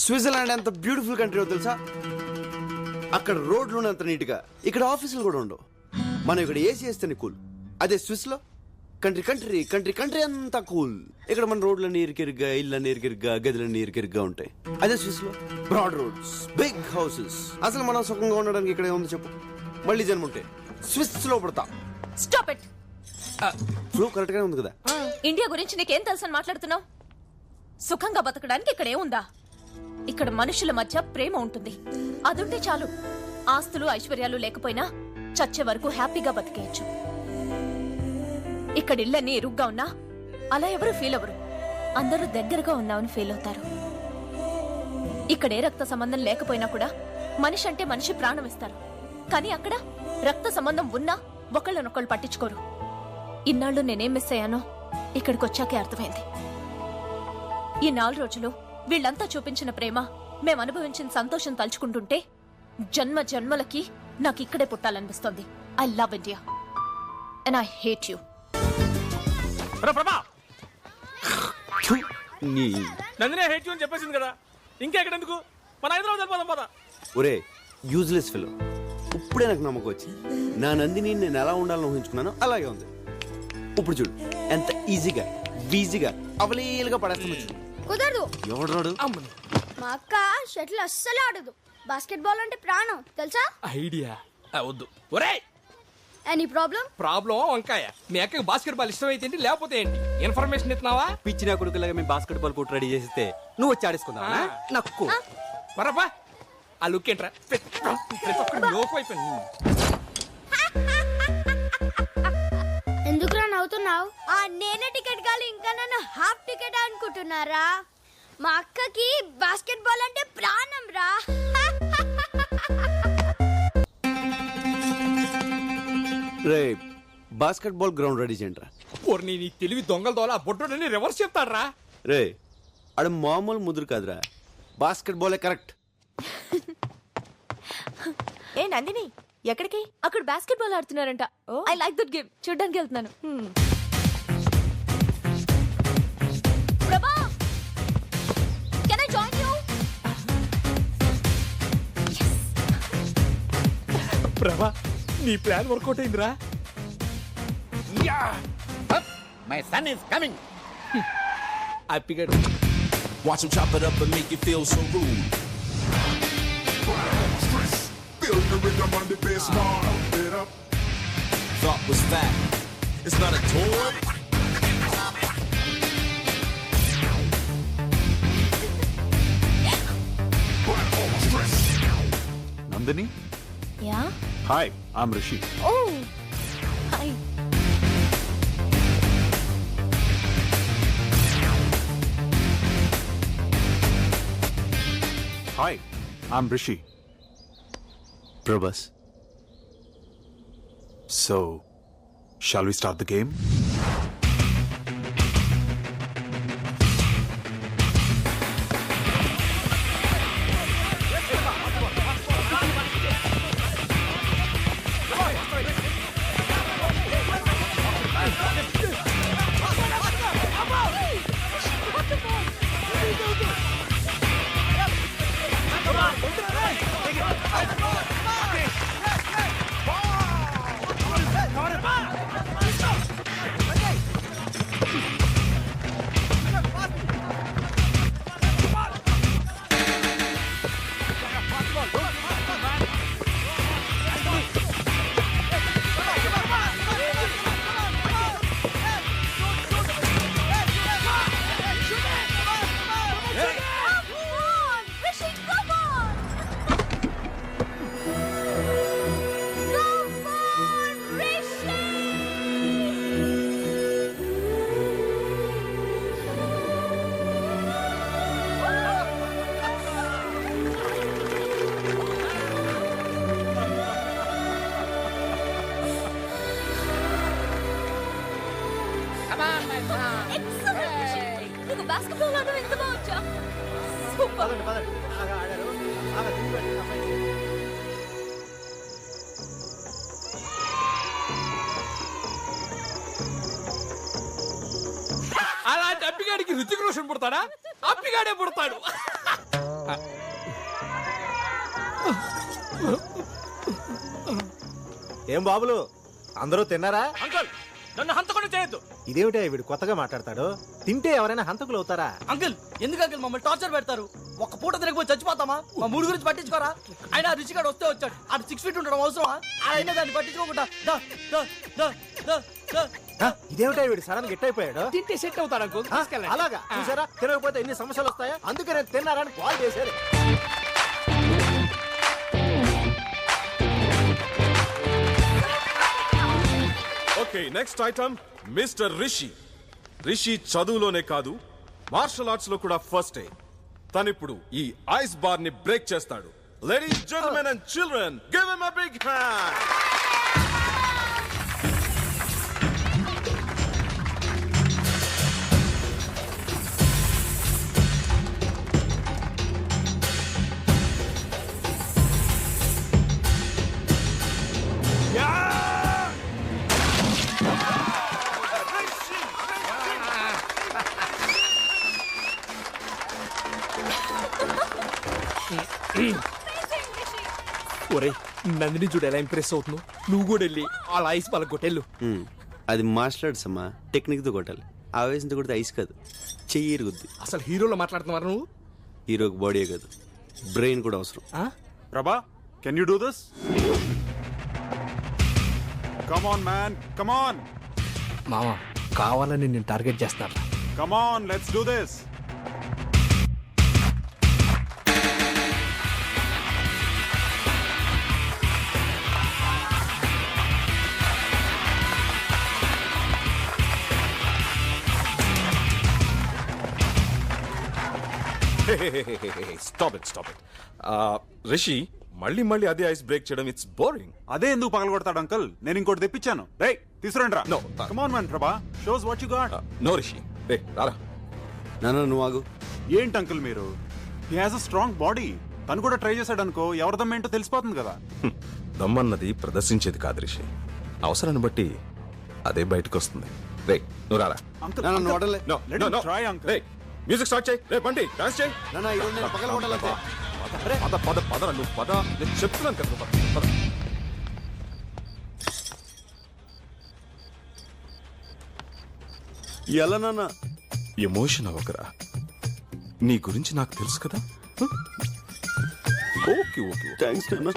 Switzerland ఎంత beautiful country తెలుసా? అక్కడ రోడ్లు అంత నీట్ గా, ఇక్కడ ఆఫీసులు కూడా ఉండవు. మనం ఇక్కడ ఏసీ వేస్తేనే కూల్. అదే స్విస్ లో కంట్రీ కంట్రీ కంట్రీ కంట్రీ అంతా కూల్. ఇక్కడ మన రోడ్లన్నీ ఇరికిరిగ్గా, ఇళ్ళన్నీ ఇరికిరిగ్గా, గదులన్నీ ఇరికిరిగ్గా ఉంటాయి. అదే స్విస్ లో బ్రాడ్ రోడ్స్, బిగ్ హౌసెస్. అసలు మనం సుఖంగా ఉండడానికి ఇక్కడ ఏముంది చెప్పు? మళ్ళీ జన్మ ఉంటే స్విస్ లో పడతా. Stop it. ఫ్లో కరెక్ట్ గానే ఉంది కదా? ఇండియా గురించి నీకేం తెలుసని మాట్లాడుతున్నావు? సుఖంగా బతకడానికి ఇక్కడ ఏముందా? ఇక్కడ మనుషుల మధ్య ప్రేమ ఉంటుంది. అదుంటే చాలు. ఆస్తులు ఐశ్వర్యాలు లేకపోయినా చచ్చే వరకు హ్యాపీగా బతికేయచ్చు. ఇక్కడ ఇళ్ళన్నీ ఇరుగ్గా ఉన్నా అలా ఎవరు ఫీల్ అవ్వరు. అందరూ దగ్గరగా ఉన్నామని ఫీల్ అవుతారు. ఇక్కడ ఏ రక్త సంబంధం లేకపోయినా కూడా మనిషి అంటే మనిషి ప్రాణం ఇస్తారు. కానీ అక్కడ రక్త సంబంధం ఉన్నా ఒకళ్ళనొకళ్ళు పట్టించుకోరు. ఇన్నాళ్ళు నేనేం మిస్ అయ్యానో ఇక్కడికి వచ్చాకే అర్థమైంది. ఈ 4 రోజులు వీళ్ళంతా చూపించిన ప్రేమ, మేం అనుభవించిన సంతోషం తలుచుకుంటుంటే జన్మ జన్మలకి నాకు ఇక్కడే పుట్టాలనిపిస్తోంది. I love India and I hate you. Nandini hate you అని చెప్పేసింది కదా, ఇంకా ఎక్కడెందుకు? మన హైదరాబాద్ వెళ్ళిపోదాం పద. ఒరే యూజ్లెస్ ఫెలో, ఇప్పుడే నాకు నమ్మకం వచ్చింది. నా నందిని నేను ఎలా ఉండాలని ఊహించుకున్నానో అలాగే ఉంది. ఇప్పుడు చూడు ఎంత ఈజీగా వీజీగా అవలీలుగా పడేస్తాను. కుదరదు. ఎవడు రాడు? మా అక్క షటిల్ అస్సలు ఆడదు. బాస్కెట్ బాల్ అంటే ప్రాణం తెలుసా? ఐడియా వద్దు. ఒరే ఎనీ ప్రాబ్లం? ప్రాబ్లం వంకాయ. మీ అక్కకి బాస్కెట్ బాల్ ఇష్టం అయితే ఏంటి, లేకపోతే ఏంటి? ఇన్ఫర్మేషన్ ఇస్తున్నావా? పిచ్చిన కొడుకులాగా మేము బాస్కెట్ బాల్ కోర్టు రెడీ చేస్తే నువ్వు వచ్చి ఆడేసుకుందావా? నక్కు పరపా. ఆ లుక్ ఏంట్రా? ప్రతి ఒక్కరు లోపు అయిపోయింది. ఎందుకురా నవ్వుతున్నావు? నేనే టికెట్ కాదు, ఇంకా నన్ను హాఫ్ టికెట్ అనుకుంటున్నారా? మా అక్కకి బాస్కెట్ బాల్ అంటే ప్రాణం రా. రే బాస్కెట్ బాల్ గ్రౌండ్ రెడీ చేయండి రా. నీ తెలివి దొంగల దోల బొడ్డోని రివర్స్ చెప్తాడ్రా. రే ఆడ మామూలు ముదురు కాదురా, బాస్కెట్ బాలే కరెక్ట్. ఏ నందిని, ఎక్కడికి? అక్కడ బాస్కెట్ బాల్ ఆడుతున్నారంట. I like that game. చూడ్డానికి వెళ్తున్నాను. Prabha, can I join you? Prabha, నీ ప్లాన్ వర్కౌట్ అయిందిరా. My son is coming. హ్యాపీగా Watch him chop it up and make you feel so rude. Feel the rhythm on the bass, pump it up. Thought was that. It's not a toy. Nandini? Yeah? Hi, I'm Rishi. Oh, hi. Hi, I'm Rishi. Prabhas. So, shall we start the game? Basketball ఆడడం ఎంత బాగుంచా. Super. అలా అంటే అప్పిగాడికి రుచికి రోషన్ పుడతాడా? అప్పిగాడే పుడతాడు. ఏం బాబులు అందరూ తిన్నారా? అంకుల్ నన్ను హంతకుండా చేయొద్దు. ఇదేమిటే వీడు కొత్తగా మాట్లాడతాడు? తింటే ఎవరైనా హంతకులు అవుతారా? అంకుల్ ఎందుకు అంకుల్ మమ్మల్ని టార్చర్ పెడతారు? ఒక్క పూట తినకపోతే చచ్చిపోతామా? మా మూడు గురించి పట్టించుకోరా? ఆయన రుచిగాడు వస్తే వచ్చాడు, అది 6 feet ఉండడం అవసరమా? ఆయన దాన్ని పట్టించుకోకుండా ఇదేమిటా వీడు సడన్ గా అయిపోయాడు? తింటే సెట్ అవుతాడు అంకుల్. తీసుకెళ్ళండి. అలాగా చూసారా, తినకపోతే ఎన్ని సమస్యలు వస్తాయా? అందుకే నేను తిన్నారని కాల్ చేశారు. Okay next item mister Rishi. Rishi చదువులోనే కాదు మార్షల్ ఆర్ట్స్ లో కూడా ఫస్ట్. తనిప్పుడు ఈ ఐస్ బార్ ని బ్రేక్ చేస్తాడు. Ladies gentlemen and children give him a big hand. ఒరే నందిని చూడు ఎలా ఇంప్రెస్ అవుతున్నావు. నువ్వు కూడా వెళ్ళి అలా ఐస్ వాళ్ళకి కొట్టెళ్ళు. అది మార్షల్ ఆర్ట్స్ అమ్మా, టెక్నిక్ తో కొట్టాలి. ఆవేశంతో కొడితే ఐస్ కాదు, చెయ్యి ఇరుగుద్ది. అసలు హీరోలో మాట్లాడుతున్నారు నువ్వు. హీరోకి బాడీ కాదు, బ్రెయిన్ కూడా అవసరం. Prabha, can you do this? Come on, man. Come on. మామ కావాలని నేను టార్గెట్ చేస్తాను. Come on, let's do this. Stop it. Rishi మళ్ళీ మళ్ళీ అదే ఐస్ బ్రేక్ చేయడం ఇట్స్ బోరింగ్. అదే ఎందుకు పగలగొడతాడు అంకల్? నేను ఇంకోటి తెప్పించాను. రేయ్ తీసుకురండి రా. No. Come on, man, Prabha. Shows what you got. No Rishi, రే రారా. నాన్న నువ్వు ఆగు. ఏంటి అంకుల్ మీరు? He has a strong body. తను కూడా ట్రై చేశాడు అనుకో, ఎవరిదమ్మేంటో తెలిసిపోతుంది కదా. దమ్మన్నది ప్రదర్శించేది కాదు రిషి, అవసరాన్ని బట్టి అదే బయటకు వస్తుంది. రే నువ్వు రారా. అంకుల్ నాన్న నువ్వు వదలలే. No Let him try, uncle. రే మ్యూజిక్ స్టార్ట్ చేయి. రే బండి డాన్స్ చేయి. నాన్న ఈరోజు నేను పగల కొట్టాలంతే. పద నువ్వు పద. నేను చెప్తున్నాను కదా నువ్వు పద. ఎలా నాన్న? ఎమోషన్ అవ్వకరా, నీ గురించి నాకు తెలుసు కదా. ఓకే థ్యాంక్స్ నాన్న.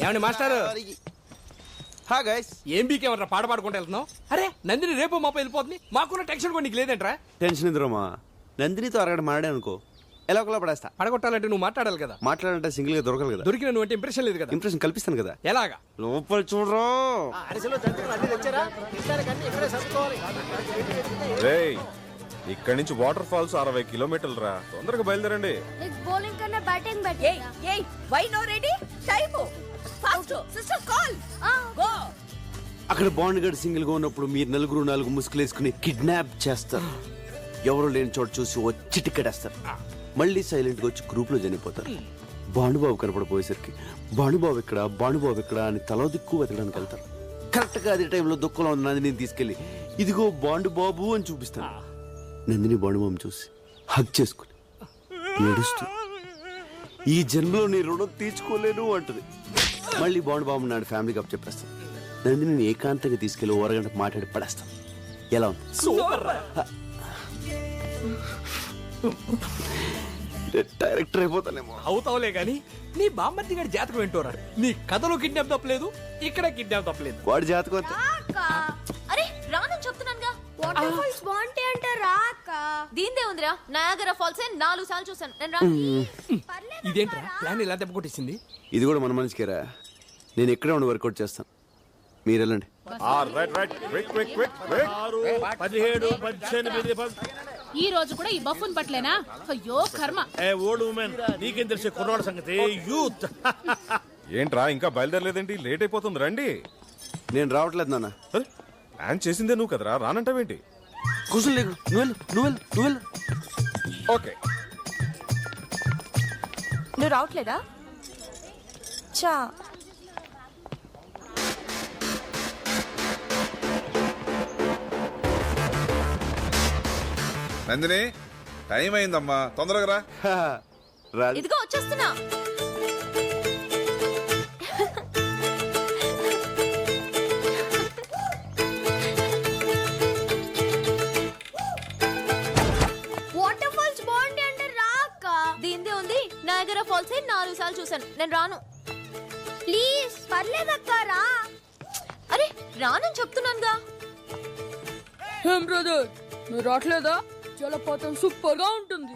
ఏమండి మాస్టారు? హా గైస్. ఏం బీకేమన్నా పాట పాడుకుంటూ వెళ్తున్నావు? అరే నందిని రేపు మాప వెళ్ళిపోతుంది. మాకున్న టెన్షన్ కూడా నీకు లేదంట్రా? టెన్షన్ ఎదురమ్మా, నందినితో అరగడ మాడే అనుకో, ఎలా ఒకలా పడేస్తా. పడగొట్టాలంటే నువ్వు మాట్లాడాలి కదా. మాట్లాడాలంటే సింగిల్ గా దొరకదు కదా. దొరికిన నువ్వు అంటే ఇంప్రెషన్ లేదు కదా. ఇంప్రెషన్ కల్పిస్తాను కదా. ఎలాగా? లోపల చూడరా. అరిసెలు జంతువులు అన్ని తెచ్చారా? తినడానికి అన్ని ఇక్కడే సర్దుకోవాలి. రే ఇక్కడి నుంచి వాటర్ ఫాల్స్ 60 కిలోమీటర్లు రా. తొందరగా బయలుదేరండి. నెక్స్ట్ బౌలింగ్ కన్నా batting better. Why no ready time fast sister call go. అక్కడ బాండ్ గడ్ సింగిల్ గా ఉన్నప్పుడు మీరు నలుగురు 4 ముసుగులేసుకుని కిడ్నాప్ చేస్తారు. ఎవరు లేని చోట చూసి వచ్చి టికెటేస్తారు. మళ్ళీ సైలెంట్ గా వచ్చి గ్రూప్ లో చనిపోతారు. భానుబాబు కనపడిపోయేసరికి భానుబాబు ఎక్కడ అని తలో దిక్కు వెతకడానికి వెళ్తారు. కరెక్ట్ గా అదే టైంలో దుఃఖంలో ఉన్న నందిని తీసుకెళ్లి ఇదిగో బాండుబాబు అని చూపిస్తాను. నందిని బాండుబాబు చూసి హగ్ చేసుకుని ఏడుస్తూ ఈ జన్మలో నీ రుణం తీర్చుకోలేను అంటది. మళ్ళీ బాండుబాబు నాడు ఫ్యామిలీకి అప్ చెప్పేస్తాను. నందిని ఏకాంతంగా తీసుకెళ్లి ఓరగంట మాట్లాడి పడేస్తాం. ఎలా ఉంది? సూపర్. డైరెక్టర్ అయిపోతానేమో. అవుతావులే గాని నీ బామ్మర్ది గారి జాతకం ఏంటోరా. నీ కథలో కిడ్నాప్ తప్పలేదు, ఇక్కడ కిడ్నాప్ తప్పలేదు. వాడి జాతకం అంతే. అరే రానని చెప్తున్నానుగా. వాటర్ ఫాల్స్ బాగుంటాయి అంటే రాక. దీందే ఉందిరా, నయాగరా ఫాల్స్ 4 సార్లు చూసాను నేను. రా. ఇదేంట్రా ప్లాన్ ఇలా దెబ్బ కొట్టేసింది? ఇది కూడా మన మనిషికేరా. నేను ఎక్కడే ఉండి వర్కౌట్ చేస్తాను, మీరు వెళ్ళండి. రైట్. 17, 18, ఈ రోజు కూడా ఈ బఫూన్ పట్లేనా? అయ్యో కర్మ. ఓల్డ్ ఉమెన్ నీకేం తెలిసే కుర్రాడు సంగతి. యూత్ ఏంట్రా ఇంకా బయలుదేరలేదేంటి? లేట్ అయిపోతుంది, రండి. నేను రావట్లేదు నాన్న. అరే, ప్లాన్ చేసిందే నువ్వు కదరా, రానంటావేంటి? కూర్చొని లేకు. నువ్వు వెళ్ళు. ఓకే నువ్వు రావట్లేదా? చా నందిని టైం అయిందమ్మా, తొందరగా రా. రాదు. ఇదిగో వచ్చేస్తున్నా. వాటర్ ఫాల్స్ బాగుంది అంటే రాక. దీందే ఉంది. నయాగరా ఫాల్స్ 4 సార్లు చూసాను. నేను రాను. ప్లీజ్ పర్లేదక్క రా. అరే రానని చెప్తున్నానుగా. ఏం బ్రదర్ నువ్వు రావట్లేదా? జలపాతం సూపర్ గా ఉంటుంది.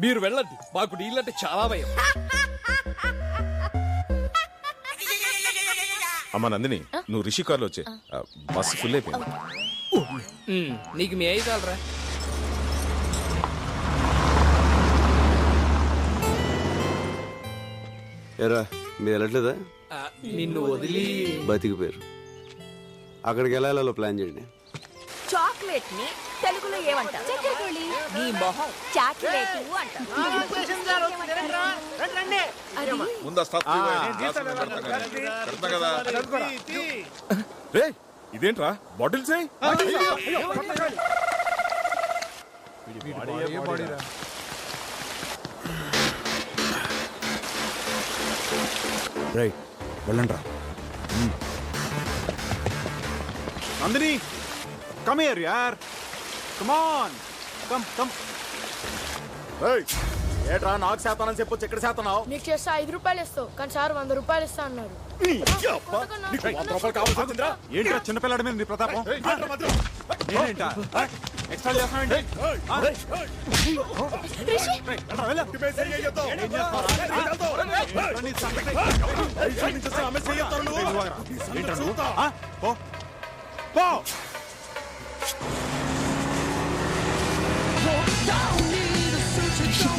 మీరు వెళ్ళండి, మాకు నీళ్ళంటే చాలా భయం. అమ్మా నందిని, నువ్వు రిషి కార్లో వచ్చే, బస్సు ఫుల్ అయిపోయింది. నీకు మీ అయ్యి చాలరా. ఎరా మీరు వెళ్ళట్లేదా? నిన్ను వదిలి బతికిపోయారు. అక్కడికి వెళ్ళాలో ప్లాన్ చేయండి. చాక్లెట్ ని తెలుగులో ఏమంటారు? చక్కెరకోళి. నీ మొహం చాక్లెట్ అంటారు. ముందు కదా. రే ఇదేంట్రా బాటిల్స్? రైట్ వెళ్ళండి రా. నందిని కమ్ హియర్ యార్, కమ్ ఆన్, కమ్ కమ్. ఏట్రా నాకు శాతానని చెప్పొచ్చు, ఎక్కడ శాతనావు? నీకు చేస్తా 5 రూపాయలు ఇస్తావు, కానీ సార్ 100 రూపాయలు ఇస్తా అన్నారు. ఏంట్రా చిన్నపిల్లాడి మీద నీ ప్రతాపం? నేనేంటా ఎక్స్ట్రా చేస్తానండి?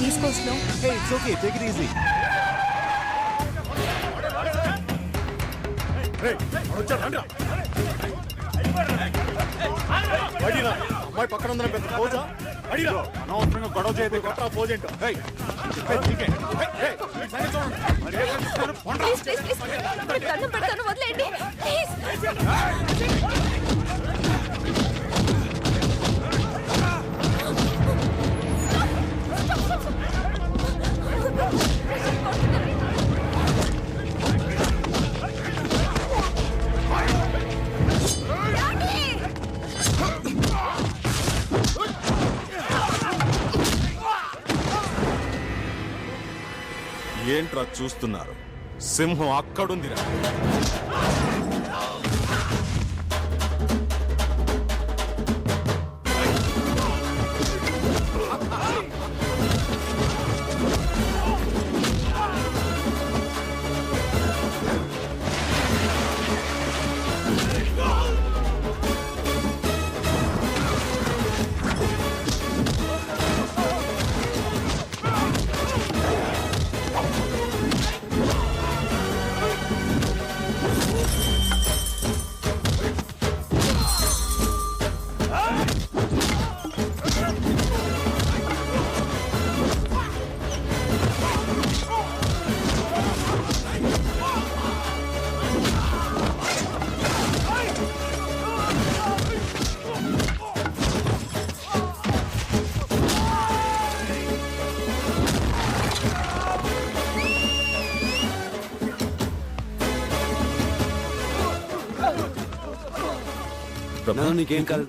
తీసుకొస్తున్నాం. Hey, it's okay. Take it easy. పక్కన ఉందని పెద్ద పోజా అనవసరంగా గొడవ చేయదు. పోజేంటో ప్లీజ్ ప్లీజ్ ప్లీజ్ దండం పెడతాను, వదిలేయండి ప్లీజ్. ఏంట్రా చూస్తున్నారు? సింహం అక్కడుందిరా. నీకేం కాదు.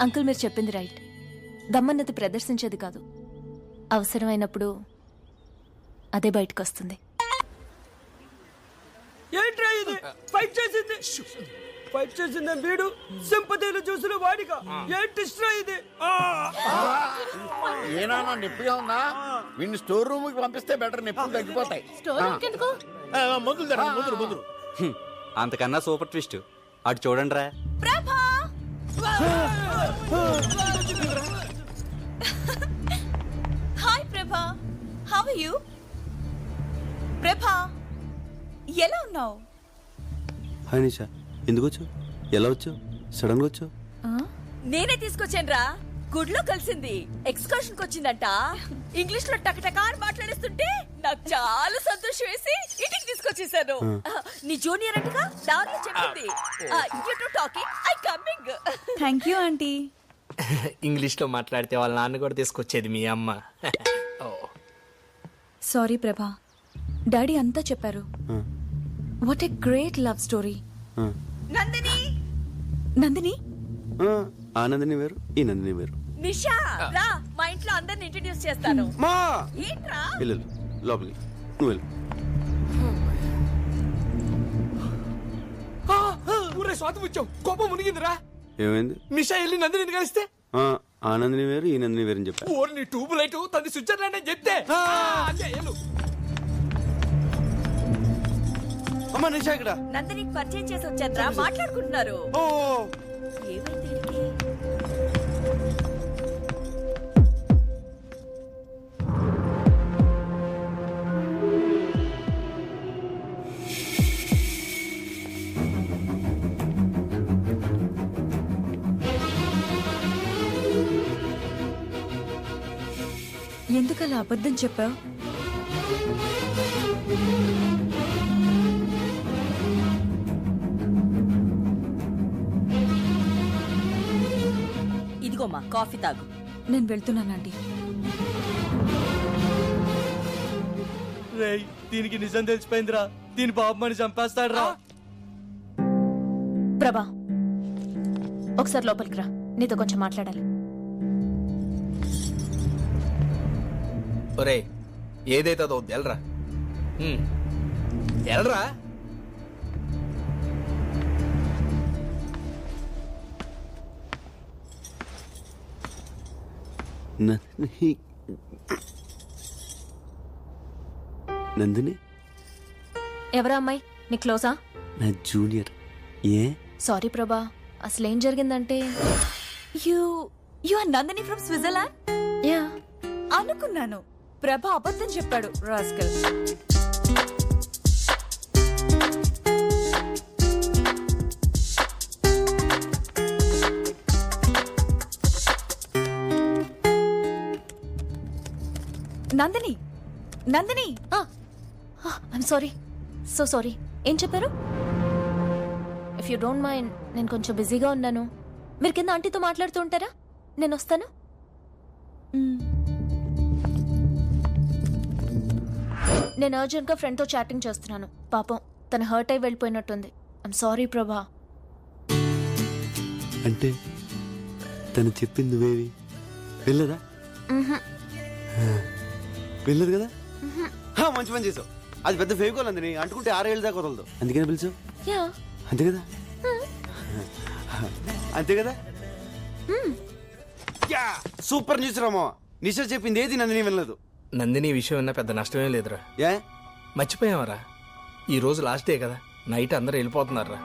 అంకుల్ మీరు చెప్పింది రైట్. దమ్మన్నది ప్రదర్శించేది కాదు, అవసరమైనప్పుడు అదే బయటకు వస్తుంది. ఏంట్రా ఇది? ఫైట్ చేసింది వీడు, సింపతిలు చూసిన వాడిగా. ఏంటి ఇది? ఏనా నొప్పిగా ఉందా? వీడిని స్టోర్ రూమ్ కి పంపిస్తే బెటర్, నొప్పులు తగ్గిపోతాయి. మందులు తర ముదురు. అంతకన్నా సూపర్ ట్విస్ట్ అటు చూడండి రా. ప్రభా హాయ్ ప్రభా, హౌ ఆర్ యు? ప్రభా ఎలా ఉన్నావు? హాయ్ నిషా, ఎందుకు వచ్చావు? ఎలా వచ్చావు? సడన్ గా వచ్చావు? నేనే తీసుకొచ్చాను రా. గుడ్లో కలిసింది ఎక్స్కర్షన్ కి వచ్చిందంట. ఇంగ్లీష్ లో టకటకా అని మాట్లాడేస్తుంటే నాకు చాలా సంతోషం వేసి ఇంటికి తీసుకొచ్చేసాను. నీ జూనియర్ అంటగా దారిలో చెప్పింది. You to talking I coming. Thank you aunty. English లో మాట్లాడితే వాళ్ళ నాన్న కూడా తీసుకొచ్చేది మీ అమ్మ. సారీ ప్రభా, డాడీ అంతా చెప్పారు. What a great love story. Nandini Nandini ఆ నందిని వేరు, ఈ నందిని వేరు. నిషా రా, మా ఇంట్లో అందరిని ఇంట్రడ్యూస్ చేస్తాను. మా ఏంట్రా వెళ్ళు లోపలికి, నువ్వు వెళ్ళు. ఊరే స్వాతం వచ్చావు, కోపం మునిగిందిరా. ఏమైంది? నిషా వెళ్ళి నందిని కలిస్తే ఆ నందిని వేరు, ఈ నందిని వేరు అని చెప్పా. ఓరి నీ ట్యూబ్ లైట్ తన స్విట్జర్లాండ్ అని చెప్తే అమ్మా నిషా ఇక్కడ. నందినికి పరిచయం చేసి వచ్చారా, మాట్లాడుకుంటున్నారు. ఓ ఏమైంది వీడికి? ఎందుకలా అబద్ధం చెప్పావు? ఇదిగోమ్మా కాఫీ తాగు. నేను వెళ్తున్నానండి. రేయ్, దీనికి నిజం తెలిసిపోయిందిరా. దీని బాబు మని చంపేస్తాడు రా. ప్రభా ఒకసారి లోపలికి రా, నీతో కొంచెం మాట్లాడాలి. ఒరే ఏదైతే అదో ఎల్రా, ఎల్రా. నందిని ఎవరా అమ్మాయి? నీ క్లోజా? నా జూనియర్. ఏ సారీ ప్రభా, అసలేం జరిగిందంటే you are Nandini from Switzerland. Yeah అనుకున్నాను. ప్రభా అబద్ధం చెప్పాడు rascal. Nandini Nandini I'm sorry, so sorry. ఏం చెప్పారు? ఇఫ్ యూ డోంట్ మైండ్, నేను కొంచెం బిజీగా ఉన్నాను. మీరు కింద ఆంటీతో మాట్లాడుతూ ఉంటారా? నేను వస్తాను. నేను అర్జెంట్గా ఫ్రెండ్తో చాటింగ్ చేస్తున్నాను. పాపం తను హర్ట్ అయి వెళ్ళిపోయినట్టుంది. ఐమ్ సారీ ప్రభా. అంటే తను చెప్పింది నువ్వేవి వెళ్ళదా? వెళ్ళదు కదా. మంచి పని చేసావు. అది పెద్ద ఫేవికోల్ అంది, అంటుకుంటే 6 ఏళ్ళ దాకా వదలదు. అందుకని పిలిచావు. అంతే కదా, అంతే కదా. Super news Rama. నిషా చెప్పింది ఏది నందిని వెళ్ళదు. నందిని విషయం విన్నా పెద్ద నష్టమే లేదురా. ఏ మర్చిపోయావరా, ఈ రోజు లాస్ట్ డే కదా, నైట్ అందరూ వెళ్ళిపోతున్నారా.